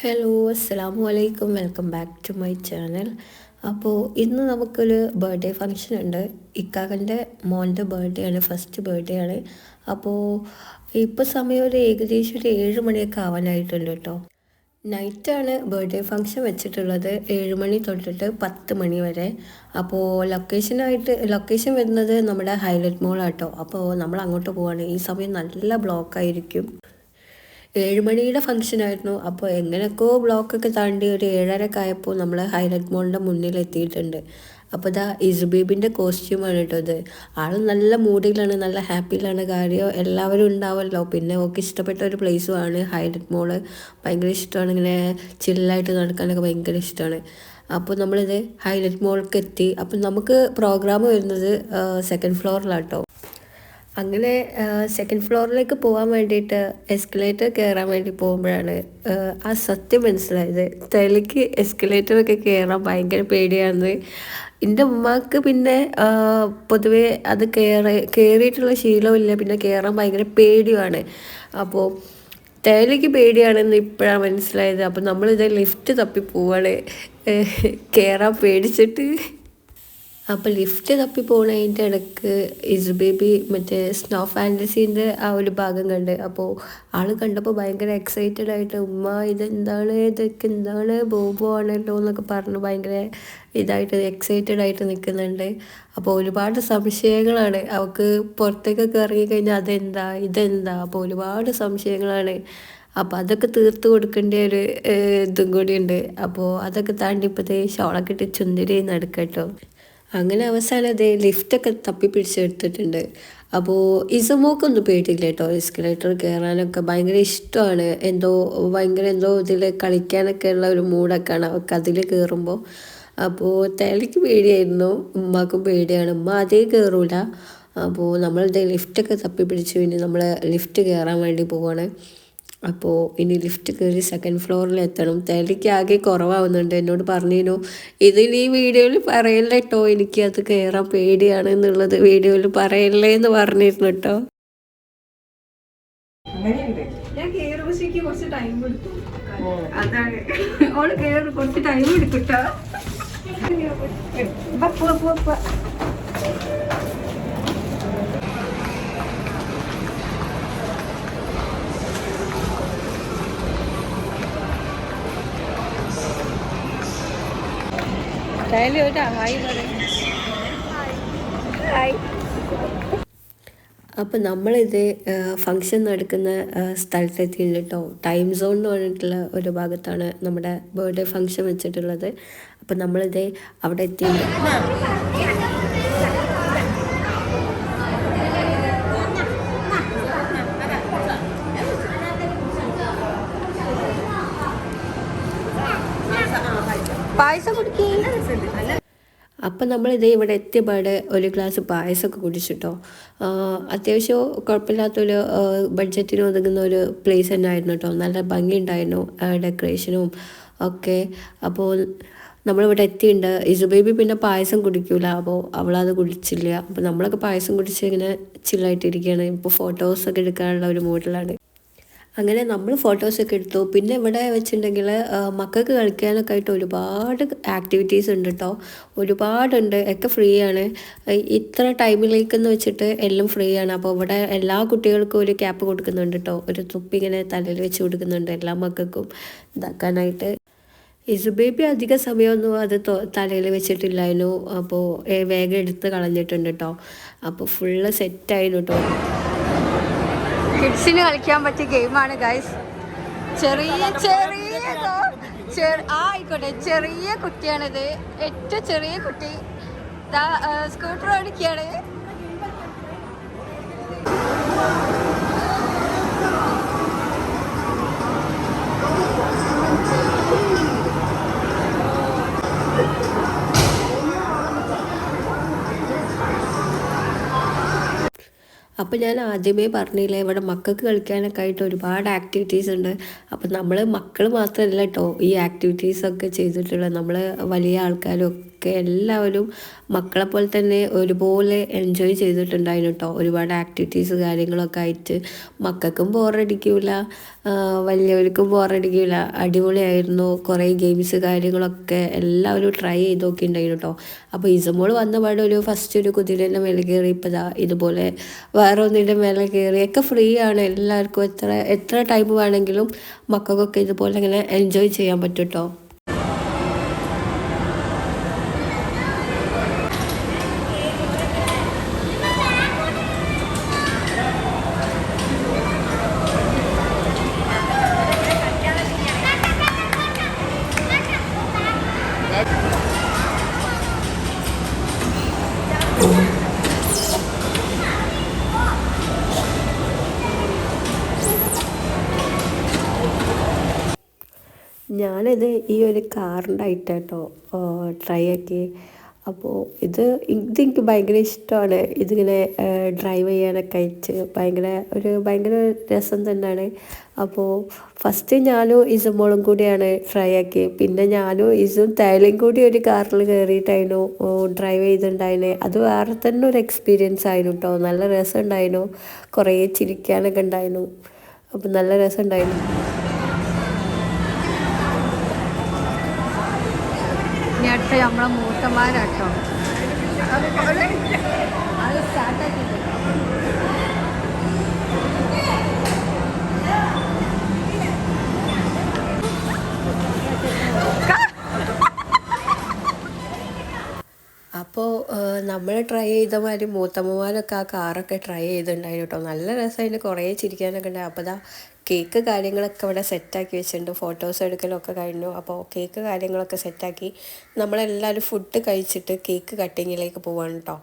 Hello അസ്സലാമു അലൈക്കും, welcome back to my channel. അപ്പോൾ ഇന്ന് നമുക്കൊരു ബർത്ത്ഡേ ഫങ്ഷൻ ഉണ്ട്. ഇക്കാക്കൻ്റെ മോൻ്റെ ബർത്ത്ഡേ ആണ്, ഫസ്റ്റ് ബർത്ത്ഡേ ആണ്. അപ്പോൾ ഇപ്പോൾ സമയം ഏകദേശം ഒരു 7 മണിയൊക്കെ ആവാനായിട്ടുണ്ട് കേട്ടോ. നൈറ്റാണ് ബർത്ത്ഡേ ഫങ്ഷൻ വെച്ചിട്ടുള്ളത്, 7 മണി തൊട്ടിട്ട് 10 മണി വരെ. അപ്പോൾ ലൊക്കേഷൻ വരുന്നത് നമ്മുടെ ഹൈലൈറ്റ് മോളാട്ടോ. അപ്പോൾ നമ്മൾ അങ്ങോട്ട് പോവാണ്. ഈ സമയം നല്ല ബ്ലോക്കായിരിക്കും. 7 മണിയുടെ ഫംഗ്ഷനായിരുന്നു. അപ്പോൾ എങ്ങനെയൊക്കെയോ ബ്ലോക്കൊക്കെ താണ്ടി ഒരു 7:30 ആയപ്പോൾ നമ്മൾ ഹൈലൈറ്റ് മോളിൻ്റെ മുന്നിൽ എത്തിയിട്ടുണ്ട്. അപ്പോൾ ഇതാ ഇസുബീബിൻ്റെ കോസ്റ്റ്യൂമാണ് കേട്ടോ ഇത്. ആൾ നല്ല മൂഡിലാണ്, നല്ല ഹാപ്പിയിലാണ്. കാര്യം എല്ലാവരും ഉണ്ടാവുമല്ലോ. പിന്നെ ഓക്കെ ഇഷ്ടപ്പെട്ട ഒരു പ്ലേസുമാണ് ഹൈലൈറ്റ് മോള്. ഭയങ്കര ഇഷ്ടമാണ്, ഇങ്ങനെ ചില്ലായിട്ട് നടക്കാനൊക്കെ ഭയങ്കര ഇഷ്ടമാണ്. അപ്പോൾ നമ്മളിത് ഹൈലൈറ്റ് മോൾക്ക് എത്തി. അപ്പം നമുക്ക് പ്രോഗ്രാം വരുന്നത് സെക്കൻഡ് ഫ്ലോറിലാട്ടോ. അങ്ങനെ സെക്കൻഡ് ഫ്ലോറിലേക്ക് പോകാൻ വേണ്ടിയിട്ട് എസ്കലേറ്റർ കയറാൻ വേണ്ടി പോകുമ്പോഴാണ് ആ സത്യം മനസ്സിലായത്. തലയ്ക്ക് എസ്കലേറ്ററൊക്കെ കയറാൻ ഭയങ്കര പേടിയാണെന്ന്. എൻ്റെ ഉമ്മാക്ക് പിന്നെ പൊതുവേ അത് കയറിയിട്ടുള്ള ശീലമില്ല, പിന്നെ കയറാൻ ഭയങ്കര പേടിയുമാണ്. അപ്പോൾ തലയ്ക്ക് പേടിയാണെന്ന് ഇപ്പോഴാണ് മനസ്സിലായത്. അപ്പോൾ നമ്മളിത് ലിഫ്റ്റ് തപ്പി പോവാണ്, കയറാൻ പേടിച്ചിട്ട്. അപ്പോൾ ലിഫ്റ്റ് തപ്പി പോണതിൻ്റെ ഇടയ്ക്ക് ഇസുബേബി മറ്റേ സ്നോ ഫാൻറ്റസീൻ്റെ ആ ഒരു ഭാഗം കണ്ട്. അപ്പോൾ ആൾ കണ്ടപ്പോൾ ഭയങ്കര എക്സൈറ്റഡ് ആയിട്ട്, ഉമ്മ ഇതൊക്കെ എന്താണ്, ബോബോ ആണല്ലോ എന്നൊക്കെ പറഞ്ഞ് ഭയങ്കര എക്സൈറ്റഡ് ആയിട്ട് നിൽക്കുന്നുണ്ട്. അപ്പോൾ ഒരുപാട് സംശയങ്ങളാണ് അവൾക്ക്. പുറത്തേക്കൊക്കെ ഇറങ്ങിക്കഴിഞ്ഞാൽ ഇതെന്താ, അപ്പോൾ ഒരുപാട് സംശയങ്ങളാണ്. അപ്പോൾ അതൊക്കെ തീർത്ത് കൊടുക്കേണ്ട ഒരു ഇതും കൂടിയുണ്ട്. അപ്പോൾ അതൊക്കെ താണ്ടി ഇപ്പോഴത്തെ ഷോളൊക്കെ ഇട്ട് ചുന്തിരി നടക്കട്ടോ. അങ്ങനെ അവസാനം അതേ ലിഫ്റ്റൊക്കെ തപ്പി പിടിച്ചെടുത്തിട്ടുണ്ട്. അപ്പോൾ ഇസമോക്കൊന്നും പേടിയില്ല കേട്ടോ. എസ്കലേറ്റർ കയറാനൊക്കെ ഭയങ്കര ഇഷ്ടമാണ്. എന്തോ ഇതിൽ കളിക്കാനൊക്കെ ഉള്ള ഒരു മൂഡൊക്കെയാണ് അവൾക്ക് അതിൽ കയറുമ്പോൾ. അപ്പോൾ തലയ്ക്ക് പേടിയായിരുന്നു, ഉമ്മാക്കും പേടിയാണ്. ഉമ്മ അതേ കയറൂല. അപ്പോൾ നമ്മളിത് ലിഫ്റ്റൊക്കെ തപ്പി പിടിച്ച് പിന്നെ നമ്മൾ ലിഫ്റ്റ് കയറാൻ വേണ്ടി പോവാണ്. അപ്പോൾ ഇനി ലിഫ്റ്റ് കയറി സെക്കൻഡ് ഫ്ലോറിൽ എത്തണം. തലയ്ക്ക് ആകെ കുറവാകുന്നുണ്ട്. എന്നോട് പറഞ്ഞിരുന്നു ഇതിന് ഈ വീഡിയോയിൽ പറയല്ലേ കേട്ടോ, എനിക്ക് അത് കയറാൻ പേടിയാണ് എന്നുള്ളത് വീഡിയോയിൽ പറയല്ലേ എന്ന് പറഞ്ഞിരുന്നു കേട്ടോ. ഞാൻ കേറുമ്പോഴേക്ക് കുറച്ച് ടൈം എടുത്തു. അതാണ് ഓള് കേറി കുറച്ച് ടൈം എടുക്കട്ടോ. അപ്പം നമ്മളിത് ഫങ്ഷൻ നടക്കുന്ന സ്ഥലത്തെത്തിയിട്ടുണ്ട് കേട്ടോ. ടൈം സോൺ എന്ന് പറഞ്ഞിട്ടുള്ള ഒരു ഭാഗത്താണ് നമ്മുടെ ബർത്ത്ഡേ ഫങ്ഷൻ വെച്ചിട്ടുള്ളത്. അപ്പം നമ്മളിത് അവിടെ എത്തിയിട്ടുണ്ട്. പായസം കുടിക്കുക. അപ്പം നമ്മളിത് ഇവിടെ എത്തിയപാട് ഒരു ഗ്ലാസ് പായസമൊക്കെ കുടിച്ചിട്ടോ. അത്യാവശ്യം കുഴപ്പമില്ലാത്തൊരു ബഡ്ജറ്റിന് ഒതുങ്ങുന്ന ഒരു പ്ലേസ് തന്നെ ആയിരുന്നു കേട്ടോ. നല്ല ഭംഗിയുണ്ടായിരുന്നു ഡെക്കറേഷനും ഒക്കെ. അപ്പോൾ നമ്മളിവിടെ എത്തിയിട്ടുണ്ട്. ഇസുബേബി പിന്നെ പായസം കുടിക്കൂല, അപ്പോൾ അവളത് കുടിച്ചില്ല. അപ്പോൾ നമ്മളൊക്കെ പായസം കുടിച്ച് ഇങ്ങനെ ചില്ലായിട്ടിരിക്കുകയാണ്. ഇപ്പോൾ ഫോട്ടോസൊക്കെ എടുക്കാനുള്ള ഒരു മൂഡിലാണ്. അങ്ങനെ നമ്മൾ ഫോട്ടോസൊക്കെ എടുത്തു. പിന്നെ ഇവിടെ വെച്ചിട്ടുണ്ടെങ്കിൽ മക്കൾക്ക് കളിക്കാനൊക്കെ ആയിട്ട് ഒരുപാട് ആക്ടിവിറ്റീസ് ഉണ്ട് കേട്ടോ. ഒരുപാടുണ്ട്, ഒക്കെ ഫ്രീ ആണ്. ഇത്ര ടൈമിലേക്കെന്ന് വെച്ചിട്ട് എല്ലാം ഫ്രീ ആണ്. അപ്പോൾ ഇവിടെ എല്ലാ കുട്ടികൾക്കും ഒരു ക്യാപ്പ് കൊടുക്കുന്നുണ്ട് കേട്ടോ. ഒരു തുപ്പി ഇങ്ങനെ തലയിൽ വെച്ച് കൊടുക്കുന്നുണ്ട് എല്ലാ മക്കൾക്കും ഇതാക്കാനായിട്ട്. ഇസുബേബി അധിക സമയമൊന്നും അത് തലയിൽ വെച്ചിട്ടില്ലായിരുന്നു. അപ്പോൾ വേഗം എടുത്ത് കളഞ്ഞിട്ടുണ്ട് കേട്ടോ. അപ്പോൾ ഫുള്ള് സെറ്റായിരുന്നു കേട്ടോ. കിഡ്സിന് കളിക്കാൻ പറ്റിയ ഗെയിമാണ് ഗൈസ്. ആയിക്കോട്ടെ, ചെറിയ കുട്ടിയാണിത്, ഏറ്റവും ചെറിയ കുട്ടി. സ്കൂട്ടർ ഓടിക്കുകയാണ്. അപ്പോൾ ഞാൻ ആദ്യമേ പറഞ്ഞില്ലേ, ഇവിടെ മക്കൾക്ക് കളിക്കാനൊക്കെ ആയിട്ട് ഒരുപാട് ആക്ടിവിറ്റീസ് ഉണ്ട്. അപ്പം മക്കൾ മാത്രമല്ല കേട്ടോ ഈ ആക്ടിവിറ്റീസൊക്കെ ചെയ്തിട്ടുള്ളത്. നമ്മൾ വലിയ ആൾക്കാരും ഒക്കെ എല്ലാവരും മക്കളെ പോലെ തന്നെ ഒരുപോലെ എൻജോയ് ചെയ്തിട്ടുണ്ടായിരുന്നു കേട്ടോ. ഒരുപാട് ആക്ടിവിറ്റീസ് കാര്യങ്ങളൊക്കെ ആയിട്ട് മക്കൾക്കും ബോറടിക്കില്ല, വലിയവർക്കും ബോറടിക്കില്ല. അടിപൊളിയായിരുന്നു. കുറേ ഗെയിംസ് കാര്യങ്ങളൊക്കെ എല്ലാവരും ട്രൈ ചെയ്ത് നോക്കിയിട്ടുണ്ടായിരുന്നു കേട്ടോ. അപ്പോൾ ഇസമോൾ വന്ന പാടെ ഫസ്റ്റ് ഒരു കുതിരേൻ്റെ മേലെ കയറി, ഇപ്പോൾ ഇതുപോലെ വേറെ ഒന്നിൻ്റെ മേലെ കയറി ഒക്കെ ഫ്രീ ആണ്. എല്ലാവർക്കും എത്ര ടൈം വേണമെങ്കിലും മക്കൾക്കൊക്കെ ഇതുപോലെ ഇങ്ങനെ എൻജോയ് ചെയ്യാൻ പറ്റും കേട്ടോ. ഞാനിത് ഈ ഒരു കാറിൻ്റെ ആയിട്ടോ ട്രൈ ആക്കി. അപ്പോൾ ഇതെനിക്ക് ഭയങ്കര ഇഷ്ടമാണ്. ഇതിങ്ങനെ ഡ്രൈവ് ചെയ്യാനൊക്കെ ആയിട്ട് ഭയങ്കര രസം തന്നെയാണ്. അപ്പോൾ ഫസ്റ്റ് ഞാനും ഇസുമോളും കൂടിയാണ് ട്രൈ ആക്കി. പിന്നെ ഞാനും ഇസും തേലും കൂടി ഒരു കാറിൽ കയറിയിട്ടായിരുന്നു ഡ്രൈവ് ചെയ്തിട്ടുണ്ടായിരുന്നു. അത് വേറെ തന്നെ ഒരു എക്സ്പീരിയൻസ് ആയിരുന്നു കേട്ടോ. നല്ല രസം ഉണ്ടായിരുന്നു. കുറേ ചിരിക്കാനൊക്കെ ഉണ്ടായിരുന്നു. അപ്പോൾ നല്ല രസം ഉണ്ടായിരുന്നു. ഇനി അടുത്ത നമ്മളെ മൂത്തമാരാട്ടോ. അത് സ്റ്റാർട്ടാക്കി അപ്പോൾ നമ്മൾ ട്രൈ ചെയ്ത മാതിരി മൂത്തമ്മമാരൊക്കെ ആ കാറൊക്കെ ട്രൈ ചെയ്തിട്ടുണ്ടായിരുന്നു കേട്ടോ. നല്ല രസമായിട്ട് കുറേ ചിരിക്കാനൊക്കെ ഉണ്ടായി. അപ്പോൾ കേക്ക് കാര്യങ്ങളൊക്കെ ഇവിടെ സെറ്റാക്കി വെച്ചിട്ടുണ്ട്. ഫോട്ടോസ് എടുക്കലൊക്കെ കഴിഞ്ഞു. അപ്പോൾ കേക്ക് കാര്യങ്ങളൊക്കെ സെറ്റാക്കി നമ്മളെല്ലാവരും ഫുഡ് കഴിച്ചിട്ട് കേക്ക് കട്ടിങ്ങിലേക്ക് പോവാണ് കേട്ടോ.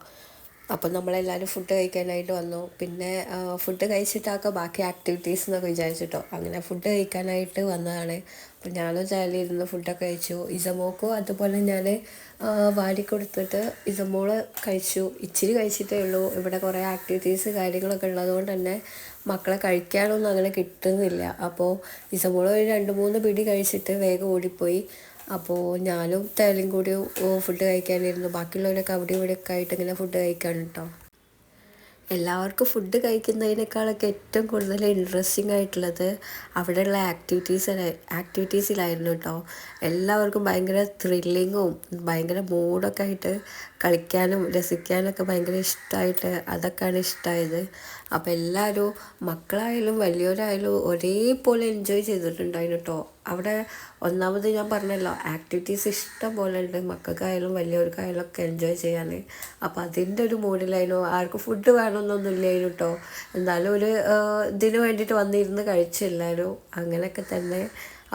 അപ്പോൾ നമ്മളെല്ലാവരും ഫുഡ് കഴിക്കാനായിട്ട് വന്നു. പിന്നെ ഫുഡ് കഴിച്ചിട്ടൊക്കെ ബാക്കി ആക്ടിവിറ്റീസ് എന്നൊക്കെ വിചാരിച്ചിട്ടോ അങ്ങനെ ഫുഡ് കഴിക്കാനായിട്ട് വന്നതാണ്. അപ്പോൾ ഞാനും ചാലിരുന്ന് ഫുഡൊക്കെ കഴിച്ചു. ഇസമോക്കും അതുപോലെ ഞാൻ വാരി കൊടുത്തിട്ട് ഇസമോള് കഴിച്ചു. ഇച്ചിരി കഴിച്ചിട്ടേ ഉള്ളൂ. ഇവിടെ കുറേ ആക്ടിവിറ്റീസ് കാര്യങ്ങളൊക്കെ ഉള്ളതുകൊണ്ട് തന്നെ മക്കളെ കഴിക്കാനൊന്നും അങ്ങനെ കിട്ടുന്നില്ല. അപ്പോൾ ഇസമോള് ഒരു 2-3 പിടി കഴിച്ചിട്ട് വേഗം ഓടിപ്പോയി. അപ്പോൾ ഞാനും തേലും കൂടി ഫുഡ് കഴിക്കാനിരുന്നു. ബാക്കിയുള്ളവരൊക്കെ അവിടെ ഇവിടെയൊക്കെ ആയിട്ട് ഇങ്ങനെ ഫുഡ് കഴിക്കാണ് കേട്ടോ. എല്ലാവർക്കും ഫുഡ് കഴിക്കുന്നതിനേക്കാളൊക്കെ ഏറ്റവും കൂടുതൽ ഇൻട്രസ്റ്റിംഗ് ആയിട്ടുള്ളത് അവിടെയുള്ള ആക്ടിവിറ്റീസിലായിരുന്നു കേട്ടോ. എല്ലാവർക്കും ഭയങ്കര ത്രില്ലിങ്ങും ഭയങ്കര മൂഡൊക്കെ ആയിട്ട് കളിക്കാനും രസിക്കാനൊക്കെ ഭയങ്കര ഇഷ്ടമായിട്ട് അതൊക്കെയാണ് ഇഷ്ടമായത്. അപ്പോൾ എല്ലാവരും മക്കളായാലും വലിയവരായാലും ഒരേപോലെ എൻജോയ് ചെയ്തിട്ടുണ്ടായിരുന്നു കേട്ടോ. അവിടെ ഒന്നാമത് ഞാൻ പറഞ്ഞല്ലോ, ആക്ടിവിറ്റീസ് ഇഷ്ടം പോലെ ഉണ്ട്. മക്കൾക്കായാലും വലിയവർക്കായാലും ഒക്കെ എൻജോയ് ചെയ്യാൻ. അപ്പോൾ അതിൻ്റെ ഒരു മൂഡിലായിരുന്നു. ആർക്കും ഫുഡ് വേണമെന്നൊന്നും ഇല്ലായിരുന്നു കേട്ടോ. എന്നാലും ഇതിന് വേണ്ടിയിട്ട് വന്നിരുന്ന് കഴിച്ചു എല്ലാവരും. അങ്ങനെയൊക്കെ തന്നെ.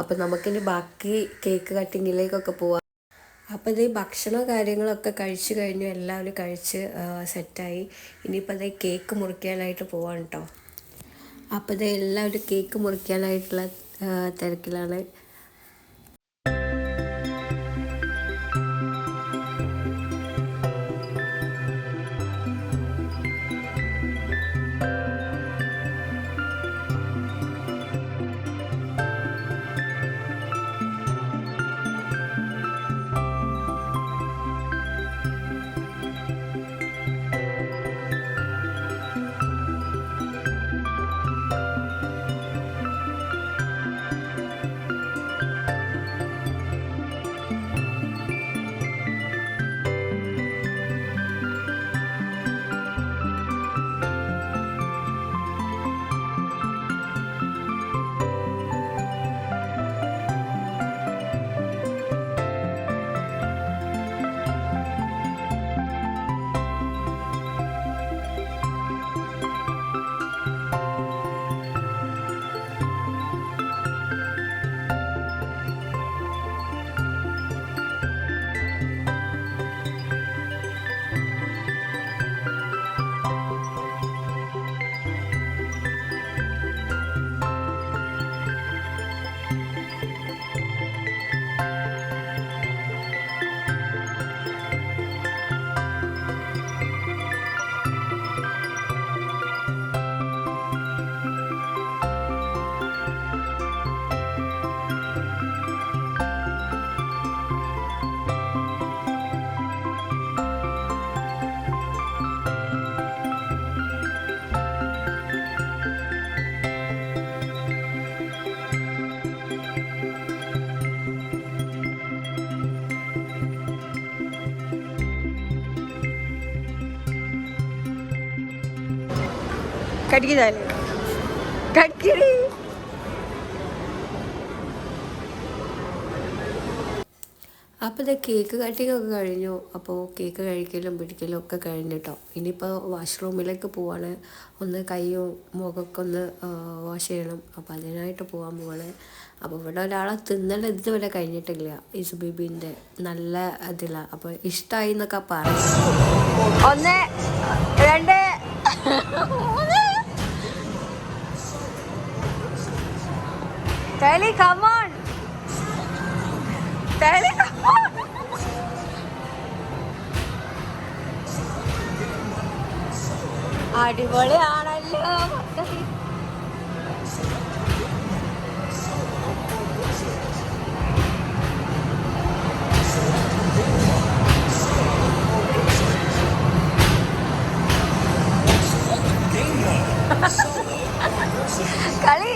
അപ്പോൾ നമുക്കിനി ബാക്കി കേക്ക് കട്ടിങ്ങിലേക്കൊക്കെ പോവാം. അപ്പോൾ ഭക്ഷണവും കാര്യങ്ങളൊക്കെ കഴിച്ചു കഴിഞ്ഞു. എല്ലാവരും കഴിച്ച് സെറ്റായി. ഇനിയിപ്പോൾ കേക്ക് മുറിക്കാനായിട്ട് പോവാണ് കേട്ടോ. അപ്പോൾ എല്ലാവരും കേക്ക് മുറിക്കാനായിട്ടുള്ള തിരക്കിലാണ്. കടിക്കുന്നാല് കടിക്കടി. അപ്പോൾ ഇത് കേക്ക് കട്ടിങ് ഒക്കെ കഴിഞ്ഞു. അപ്പോൾ കേക്ക് കഴിക്കലും പിടിക്കലും ഒക്കെ കഴിഞ്ഞിട്ടോ. ഇനിയിപ്പോൾ വാഷ്റൂമിലേക്ക് പോവാണ്. ഒന്ന് കൈയും മുഖമൊക്കെ ഒന്ന് വാഷ് ചെയ്യണം. അപ്പോൾ അതിനായിട്ട് പോകാൻ പോവാണ്. അപ്പോൾ ഇവിടെ ഒരാളെ തിന്നൽ ഇതുവരെ കഴിഞ്ഞിട്ടില്ല. ഇസുബീബിൻ്റെ നല്ല ഇതിലാണ്. അപ്പോൾ ഇഷ്ടമായി എന്നൊക്കെ പറയും. 1 2 Tally, come on. Tally, come on. അടിപൊളിയാണല്ലോ. കളി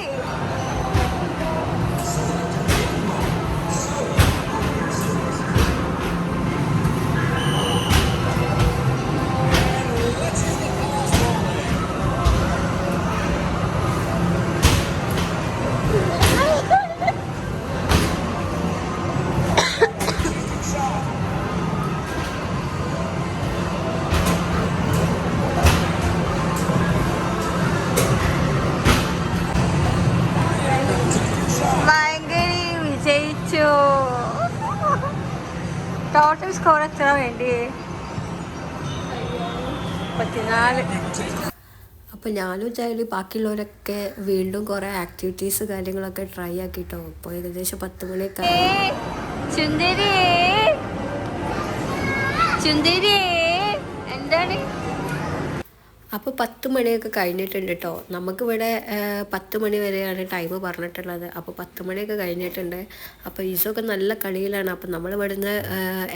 വിജയിച്ചു. ടോട്ടൽ സ്കോർ എത്ര വേണ്ടി? 34. അപ്പോൾ ഞാനും വിചാരിച്ചു ബാക്കിയുള്ളവരൊക്കെ വീണ്ടും കുറേ ആക്ടിവിറ്റീസ് കാര്യങ്ങളൊക്കെ ട്രൈ ആക്കിട്ടോ. ഇപ്പോൾ ഏകദേശം 10 മണിയൊക്കെ. ചുന്ദരി ചുന്ദരി എന്താണ്? അപ്പോൾ 10 മണിയൊക്കെ കഴിഞ്ഞിട്ടുണ്ട് കേട്ടോ. നമുക്കിവിടെ 10 മണി വരെയാണ് ടൈം പറഞ്ഞിട്ടുള്ളത്. അപ്പോൾ 10 മണിയൊക്കെ കഴിഞ്ഞിട്ടുണ്ട്. അപ്പോൾ ഈസൊക്കെ നല്ല കളിയിലാണ്. അപ്പോൾ നമ്മൾ ഇവിടുന്ന്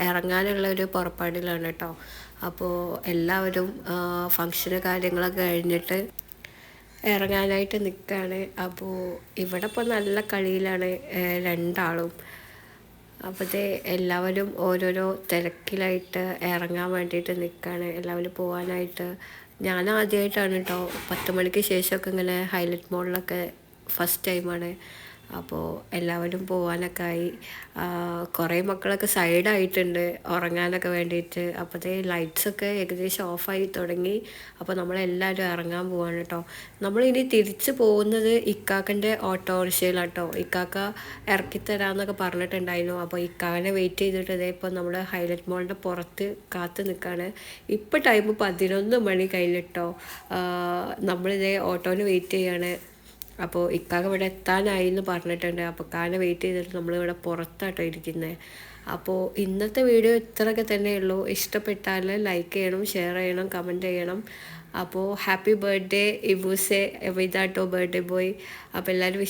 ഇറങ്ങാനുള്ള ഒരു പുറപ്പാടിലാണ് കേട്ടോ. അപ്പോൾ എല്ലാവരും ഫങ്ഷന് കാര്യങ്ങളൊക്കെ കഴിഞ്ഞിട്ട് ഇറങ്ങാനായിട്ട് നിൽക്കുകയാണ്. അപ്പോൾ ഇവിടെ ഇപ്പോൾ നല്ല കളിയിലാണ് രണ്ടാളും. അപ്പോഴത്തെ എല്ലാവരും ഓരോരോ തിരക്കിലായിട്ട് ഇറങ്ങാൻ വേണ്ടിയിട്ട് നിൽക്കുകയാണ്. എല്ലാവരും പോകാനായിട്ട്. ഞാൻ ആദ്യമായിട്ടാണ് കേട്ടോ 10 മണിക്ക് ശേഷമൊക്കെ ഇങ്ങനെ ഹൈലൈറ്റ് മോളിലൊക്കെ ഫസ്റ്റ് ടൈമാണ്. അപ്പോൾ എല്ലാവരും പോകാനൊക്കെ ആയി. കുറേ മക്കളൊക്കെ സൈഡായിട്ടുണ്ട് ഉറങ്ങാനൊക്കെ വേണ്ടിയിട്ട്. അപ്പോഴത്തെ ലൈറ്റ്സൊക്കെ ഏകദേശം ഓഫായി തുടങ്ങി. അപ്പോൾ നമ്മളെല്ലാവരും ഇറങ്ങാൻ പോവാണ് കേട്ടോ. നമ്മളിനി തിരിച്ച് പോകുന്നത് ഇക്കാക്കൻ്റെ ഓട്ടോറിക്ഷയിലാണ് കേട്ടോ. ഇക്കാക്ക ഇറക്കിത്തരാമെന്നൊക്കെ പറഞ്ഞിട്ടുണ്ടായിരുന്നു. അപ്പോൾ ഇക്കാക്കനെ വെയിറ്റ് ചെയ്തിട്ട് ഇതേ ഇപ്പോൾ നമ്മൾ ഹൈലൈറ്റ് മോളിൻ്റെ പുറത്ത് കാത്ത് നിൽക്കുകയാണ്. ഇപ്പോൾ ടൈം 11 മണി കഴിഞ്ഞിട്ടോ. നമ്മളിതേ ഓട്ടോന് വെയിറ്റ് ചെയ്യാണ്. അപ്പോൾ ഇക്കാക്ക ഇവിടെ എത്താനായി എന്ന് പറഞ്ഞിട്ടുണ്ട്. അപ്പോൾ കാനെ വെയിറ്റ് ചെയ്തിട്ട് നമ്മളിവിടെ പുറത്താട്ടോ ഇരിക്കുന്നത്. അപ്പോൾ ഇന്നത്തെ വീഡിയോ ഇത്രയൊക്കെ തന്നെയുള്ളൂ. ഇഷ്ടപ്പെട്ടാൽ ലൈക്ക് ചെയ്യണം, ഷെയർ ചെയ്യണം, കമൻറ്റ് ചെയ്യണം. അപ്പോൾ ഹാപ്പി ബർത്ത്ഡേ ഇബൂസെ. ഇതാട്ടോ ബർത്ത്ഡേ ബോയ്. അപ്പോൾ എല്ലാവരും